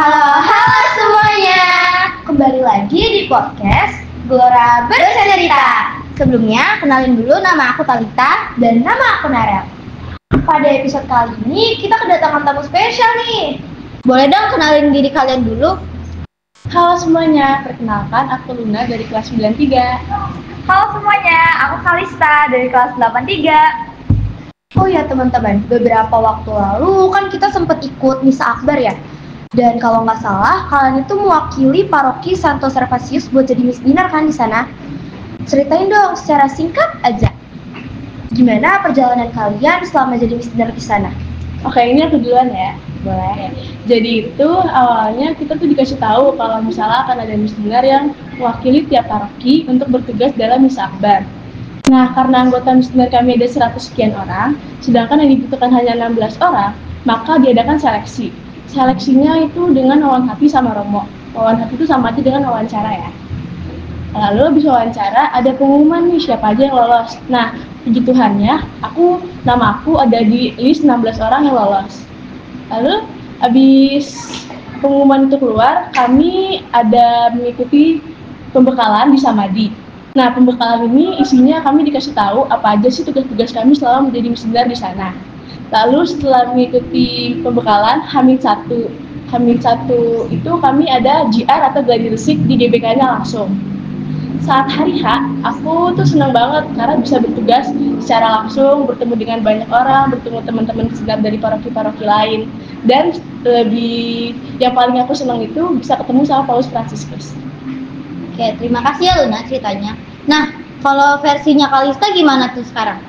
Halo semuanya. Kembali lagi di podcast Gelora Bercerita. Sebelumnya, kenalin dulu nama aku Talita dan nama aku Narel. Pada episode kali ini, kita kedatangan tamu spesial nih. Boleh dong kenalin diri kalian dulu? Halo semuanya, perkenalkan aku Luna dari kelas 93. Halo semuanya, aku Kalista dari kelas 83. Oh ya teman-teman, beberapa waktu lalu kan kita sempat ikut Misa Akbar ya. Dan kalau nggak salah, kalian itu mewakili paroki Santo Servasius buat jadi Miss Dinar kan di sana. Ceritain dong secara singkat aja. Gimana perjalanan kalian selama jadi Miss Dinar di sana? Oke, ini aku duluan ya. Boleh. Jadi itu awalnya kita tuh dikasih tahu kalau misalnya akan ada Miss Dinar yang mewakili tiap paroki untuk bertugas dalam Misa Akbar. Nah, karena anggota Miss Dinar kami ada 100 sekian orang, sedangkan yang dibutuhkan hanya 16 orang, maka diadakan seleksi. Seleksinya itu dengan wawan hati sama romo. Wawan hati itu sama aja dengan wawancara ya. Lalu habis wawancara ada pengumuman nih siapa aja yang lolos. Nah, puji Tuhannya, nama aku ada di list 16 orang yang lolos. Lalu habis pengumuman itu keluar, kami ada mengikuti pembekalan di Samadhi. Nah, pembekalan ini isinya kami dikasih tahu apa aja sih tugas-tugas kami selama menjadi Miss Dinar di sana. Lalu setelah mengikuti pembekalan Hamil 1 itu kami ada GR atau gladi resik di GBK-nya langsung. Saat hari H, aku tuh senang banget karena bisa bertugas secara langsung, bertemu dengan banyak orang, bertemu teman-teman segar dari paroki-paroki lain. Dan yang paling aku senang itu bisa ketemu sama Paus Fransiskus. Oke, terima kasih ya Luna ceritanya. Nah, kalau versinya Kalista gimana tuh sekarang?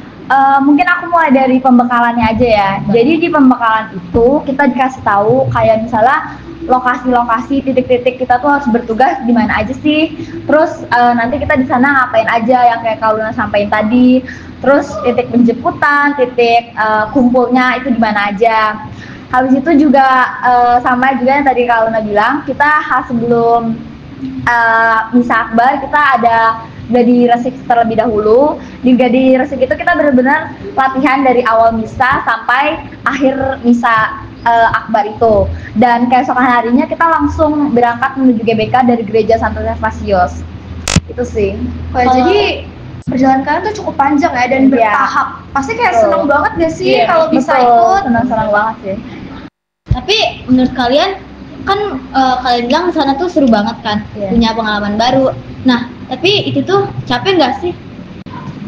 Mungkin aku mulai dari pembekalannya aja ya. Jadi di pembekalan itu kita dikasih tahu kayak misalnya lokasi-lokasi, titik-titik kita tuh harus bertugas di mana aja sih. Terus nanti kita di sana ngapain aja yang kayak Kak Luna sampaikan tadi. Terus titik penjemputan, titik kumpulnya itu di mana aja. Habis itu juga sama juga yang tadi Kak Luna bilang, kita sebelum Misa Akbar kita ada gladi resik terlebih dahulu. Di gladi resik itu kita benar-benar latihan dari awal misa sampai akhir misa Akbar itu. Dan keesokan harinya kita langsung berangkat menuju GBK dari Gereja Santo Servasius. Itu sih. Jadi perjalanan kalian tuh cukup panjang ya dan bertahap. Pasti kayak seneng banget gak sih kalau bisa ikut? Senang-senang banget sih. Tapi menurut kalian kan kalian bilang di sana tuh seru banget kan, punya pengalaman baru. Nah, tapi itu tuh capek nggak sih?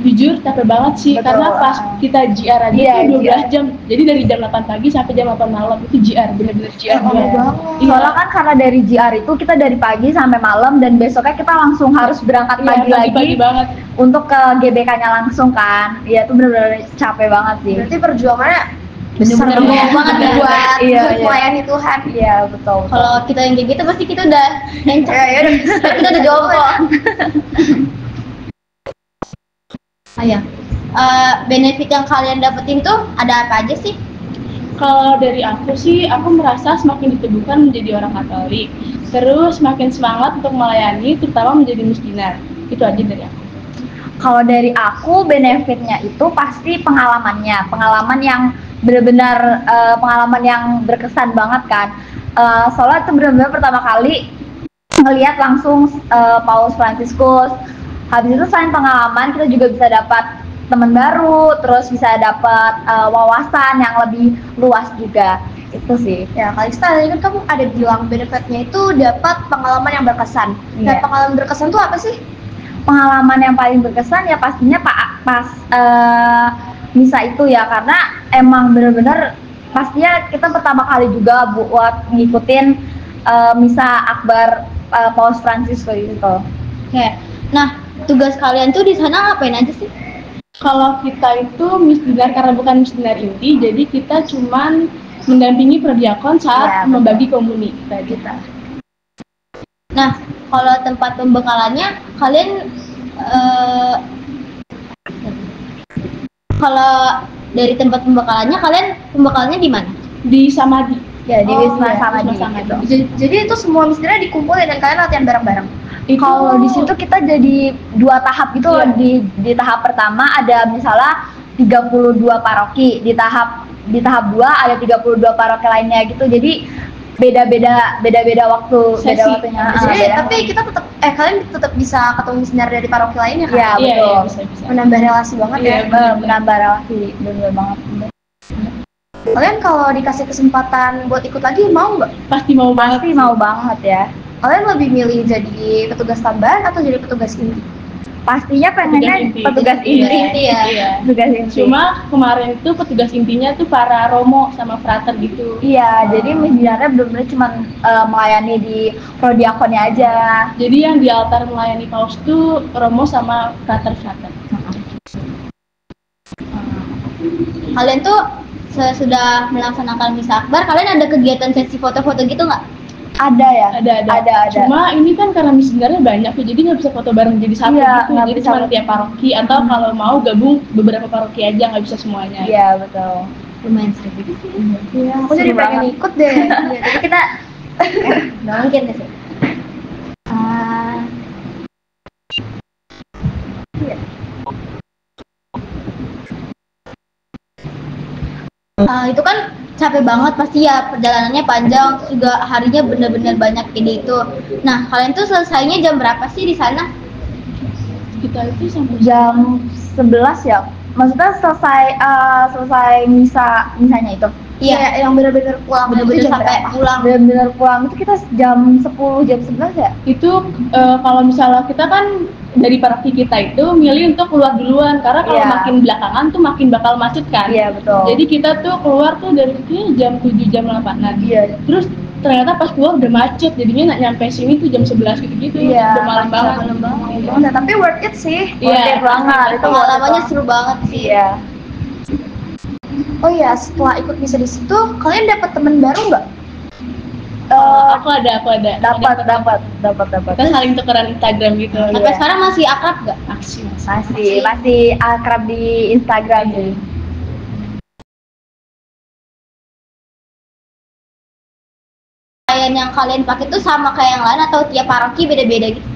Jujur capek banget sih. Betul. Karena pas kita GR aja itu 12 jam. Jadi dari jam 8 pagi sampai jam 8 malam itu GR, bener-bener GR banget. Soalnya kan karena dari GR itu kita dari pagi sampai malam dan besoknya kita langsung harus berangkat pagi lagi banget untuk ke GBK-nya langsung kan. Iya itu bener-bener capek banget sih. Berarti perjuangannya Bener-bener banget ya buat melayani Tuhan. Iya betul. Kalau kita yang kayak gitu pasti kita udah encak. Kita udah jawab kok. Ayo, benefit yang kalian dapetin tuh ada apa aja sih? Kalau dari aku sih, aku merasa semakin diteguhkan menjadi orang Katolik. Terus semakin semangat untuk melayani, terutama menjadi Miss Dinar. Itu aja dari aku. Kalau dari aku benefitnya itu pasti pengalamannya, pengalaman yang benar-benar pengalaman yang berkesan banget kan. Soalnya itu benar-benar pertama kali ngelihat langsung Paus Fransiskus. Habis itu selain pengalaman kita juga bisa dapat teman baru, terus bisa dapat wawasan yang lebih luas juga. Itu sih. Ya, Kalista tadi kan kamu ada bilang benefitnya itu dapat pengalaman yang berkesan. Nah, pengalaman berkesan tuh apa sih? Pengalaman yang paling berkesan ya pastinya pas misa itu ya, karena emang bener-bener pastinya kita pertama kali juga buat ngikutin misa Akbar Paus Fransiskus gitu. Oke. Nah, tugas kalian tuh di sana ngapain aja sih? Kalau kita itu Miss Dinar karena bukan Miss Dinar inti, jadi kita cuman mendampingi perdiakon saat membagi komuni kita. Nah, kalau tempat pembekalannya kalian kalau dari tempat pembekalannya di mana? Di Samadhi. Ya, di Wisma Samadhi. Jadi itu semua Miss Dinar dikumpulin dan kalian latihan bareng-bareng. Kalau di situ kita jadi 2 tahap gitu loh. Di tahap pertama ada misalnya 32 paroki, di tahap 2 ada 32 paroki lainnya gitu. Jadi beda waktu, Sesi. beda waktunya. Jadi beda. tapi kita tetap kalian tetap bisa ketemu seminar dari paroki lainnya kan? Iya, Iya, betul. bisa. Menambah relasi banget Iya, ya. benar. Menambah relasi, bener banget. Kalian kalau dikasih kesempatan buat ikut lagi mau nggak? Pasti mau banget. Pasti mau banget ya. Kalian lebih milih jadi petugas tambahan atau jadi petugas inti? Pastinya pengennya petugas Iya, inti. ya. Iya. Petugas inti. Cuma kemarin itu petugas intinya tuh para romo sama frater gitu. Iya, jadi misdinarnya benar-benar cuma melayani di prodiakonnya aja. Jadi yang di altar melayani paus tuh romo sama frater-frater. Kalian tuh sesudah melaksanakan misa akbar, kalian ada kegiatan sesi foto-foto gitu nggak? Ada ya? Ada. Cuma ini kan karena sebenarnya banyak tuh, jadi nggak bisa foto bareng jadi satu Iya, gitu. nggak Jadi bisa cuma foto. tiap paroki atau kalau mau gabung beberapa paroki aja, nggak bisa semuanya. Iya, betul. Lumayan seru juga sih. Iya, aku jadi Seru pengen banget. ikut deh. Iya, jadi kita Nggak mungkin deh sih. Itu kan capek banget pasti ya, perjalanannya panjang, terus juga harinya bener-bener banyak ide itu. Nah, kalian tuh selesainya jam berapa sih di sana? Kita itu sampai Jam 11 ya? Maksudnya selesai misanya itu? Iya, yang benar-benar pulang Bener-bener itu jam sampai berapa? pulang. Bener-bener pulang itu kita jam 10, jam 11 ya? itu kalau misalnya kita kan dari paroki kita itu milih untuk keluar duluan, karena kalau Iya. makin belakangan tuh makin bakal macet kan. Iya, betul. Jadi kita tuh keluar tuh dari jam 7 jam 8-an. Iya. Terus ternyata pas keluar udah macet, jadinya nak nyampe sini tuh jam 11 gitu-gitu. Iya, Udah malam banget. malam banget. Nah, tapi worth it sih. Iya, Worth it banget. Itu Pengalamannya seru banget sih. Iya. Oh iya, setelah ikut misa di situ, kalian dapat teman baru nggak? Aku ada. Dapat. Kita saling tukeran Instagram gitu. Iya. Sampai sekarang masih akrab nggak? Masih akrab di Instagram sih. Pakaian yang kalian pakai tuh sama kayak yang lain atau tiap paroki beda-beda gitu?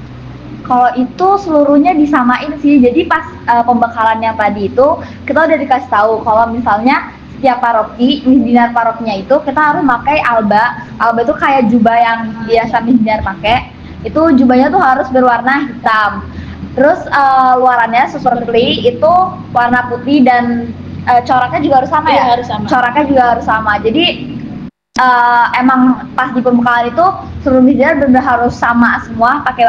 Kalau itu seluruhnya disamain sih. Jadi pas pembekalan yang tadi itu kita udah dikasih tahu kalau misalnya setiap paroki, misdinar parokinya itu kita harus pakai alba. Alba itu kayak jubah yang biasa misdinar pakai. Itu jubahnya tuh harus berwarna hitam. Terus luarannya superfly itu warna putih dan coraknya juga harus sama Iya, ya? harus sama. Coraknya juga harus sama. Jadi emang pas di pembekalan itu seluruh misdinar benar harus sama semua pakai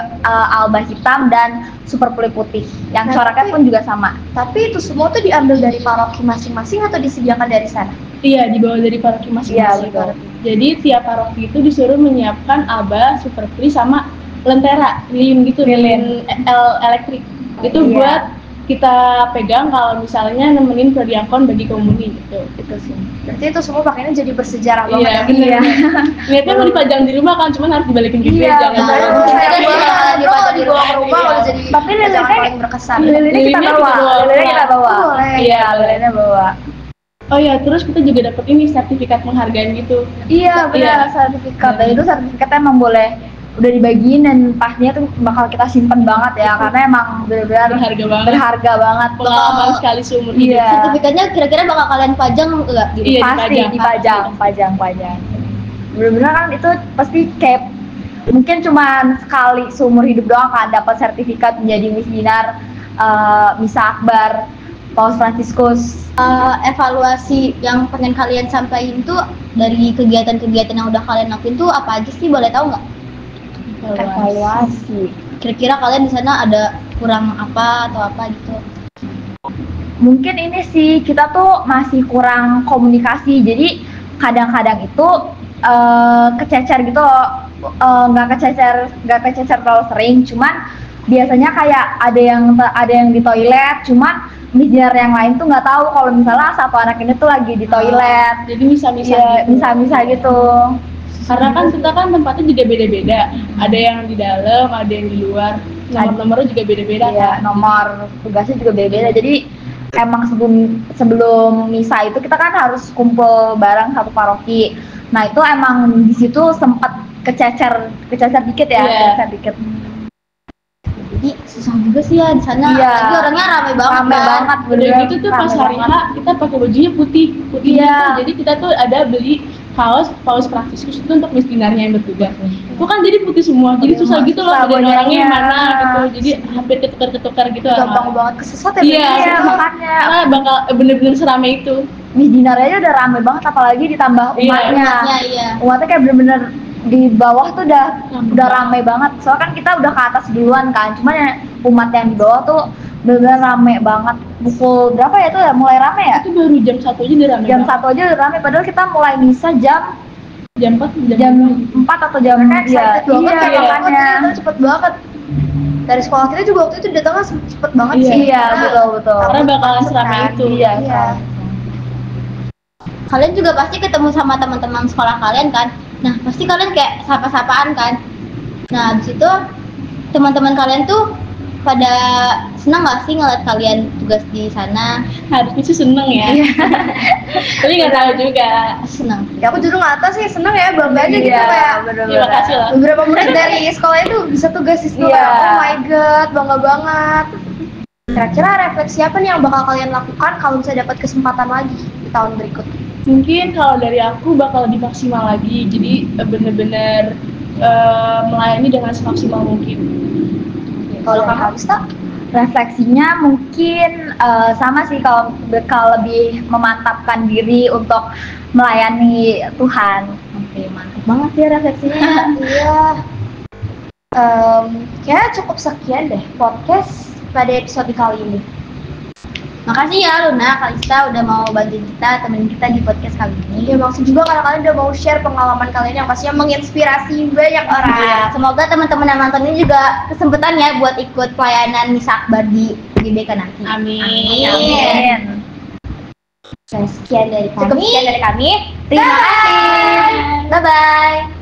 alba hitam dan superfly putih. Yang Nah, coraknya tapi- pun juga sama. Tapi itu semua tuh diambil dari paroki masing-masing atau disediakan dari sana? Iya, dibawa dari paroki masing-masing. Iya, betul. Jadi tiap paroki itu disuruh menyiapkan alba, superfly sama lentera, lilin gitu, lilin elektrik. Itu Iya. buat kita pegang kalau misalnya nemenin prodiakon bagi komuni gitu. Itu sih. Berarti itu semua pakainya jadi bersejarah Iya, banget. bener. Iya. Niatnya mau dipajang di rumah kan, cuman harus dibalikin gitu Iya, ya, jangan betul. jangan. Saya Kita dibawa dibawa di rumah Iya. udah jadi Tapi jangan lilinnya- paling berkesan. Lilinnya kita Lilinnya bawa. kita bawa Lilinnya kita pulang. bawa. Boleh. Iya, lilinnya bawa. Oh ya, terus kita juga dapat ini sertifikat penghargaan gitu. Iya, benar, Iya. sertifikat. Dan itu sertifikatnya emang boleh udah dibagiin dan pastinya tuh bakal kita simpen banget ya karena emang benar-benar Berharga banget. berharga banget. Pengalaman sekali seumur hidup. Iya. Sertifikatnya kira-kira bakal kalian pajang nggak? Gitu? Iya, Pasti dipajang. Bener-bener kan itu pasti kayak mungkin cuman sekali seumur hidup doang kan dapat sertifikat menjadi misdinar misa akbar Paus Fransiskus. Evaluasi yang pengen kalian sampaikan tuh dari kegiatan-kegiatan yang udah kalian lakuin tuh apa aja sih, boleh tahu nggak? Evaluasi. Kira-kira kalian di sana ada kurang apa atau apa gitu? Mungkin ini sih kita tuh masih kurang komunikasi jadi kadang-kadang itu kececer gitu loh. Nggak kececer terlalu sering cuman biasanya kayak ada yang di toilet cuman misdinar yang lain tuh nggak tahu kalau misalnya satu anak ini tuh lagi di toilet. Jadi bisa-bisa Iya, gitu. bisa gitu. Karena kan kita kan tempatnya juga beda-beda. Ada yang di dalam, ada yang di luar. Nomor-nomornya juga beda-beda Iya, kan. nomor tugasnya juga beda-beda. Jadi emang sebelum misa itu kita kan harus kumpul bareng satu paroki. Nah, itu emang di situ sempat kececer dikit ya, Iya. kececer dikit. Jadi susah juga sih ya di sana. Iya. Apalagi orangnya ramai banget. Rame kan? banget, Udah beneran gitu tuh pas rame hari banget. H kita pakai bajunya putih Iya. tuh. Jadi kita tuh ada beli paus praktiskus itu untuk Miss Dinarnya yang bertugas. Itu kan jadi putih semua, jadi susah gitu loh bedain orangnya yang mana gitu. Jadi hampir ketukar gitu. Gampang banget kesesat ya. Iya, makanya karena bakal bener-bener seramai itu. Miss Dinar aja udah rame banget, apalagi ditambah Iya, umatnya. Iya. Umatnya kayak bener-bener di bawah tuh udah rame banget. Soalnya kan kita udah ke atas duluan kan, cuman yang umat yang di bawah tuh bener-bener rame banget. Pukul berapa ya tuh ya mulai rame ya? Itu baru jam 1 aja udah rame. Jam banget. 1 aja udah rame, padahal kita mulai misa jam Jam 4 jam 4 atau jam Excited banget iya, ya, makanya. ternyata cepet banget. Dari sekolah kita juga waktu itu datangnya cepet banget Iya. sih. Iya, betul. Karena bakalan seramai itu. Iya. Kalian juga pasti ketemu sama teman-teman sekolah kalian kan? Nah, pasti kalian kayak sapa-sapaan kan? Nah, habis itu teman-teman kalian tuh pada senang gak sih ngeliat kalian tugas di sana? Harusnya sih seneng ya. Tapi nggak tahu juga. Senang. Ya aku jujur nggak tahu sih, seneng ya, bangga aja gitu kayak Terima kasih lah. beberapa murid dari sekolah itu bisa tugas di sekolah. Iya. Oh my god, bangga banget. Kira-kira refleksi apa nih yang bakal kalian lakukan kalau bisa dapat kesempatan lagi di tahun berikutnya? Mungkin kalau dari aku bakal lebih maksimal lagi. Jadi bener-bener melayani dengan semaksimal mungkin. Kalau kamu Kalista? Refleksinya mungkin sama sih, kalau lebih memantapkan diri untuk melayani Tuhan. Oke, mantap. Banget sih refleksinya. Iya. Kayaknya cukup sekian deh podcast pada episode kali ini. Makasih ya Luna, Kalista udah mau bantuin kita, temenin kita di podcast kali ini. Ya maksud juga karena kalian udah mau share pengalaman kalian yang pastinya menginspirasi banyak orang. Iya, semoga teman-teman yang nonton ini juga kesempatan ya buat ikut pelayanan Misa Akbar di GBK nanti. Amin. Amin. Sekian dari kami. Cukup sekian dari kami. Terima kasih. Bye-bye.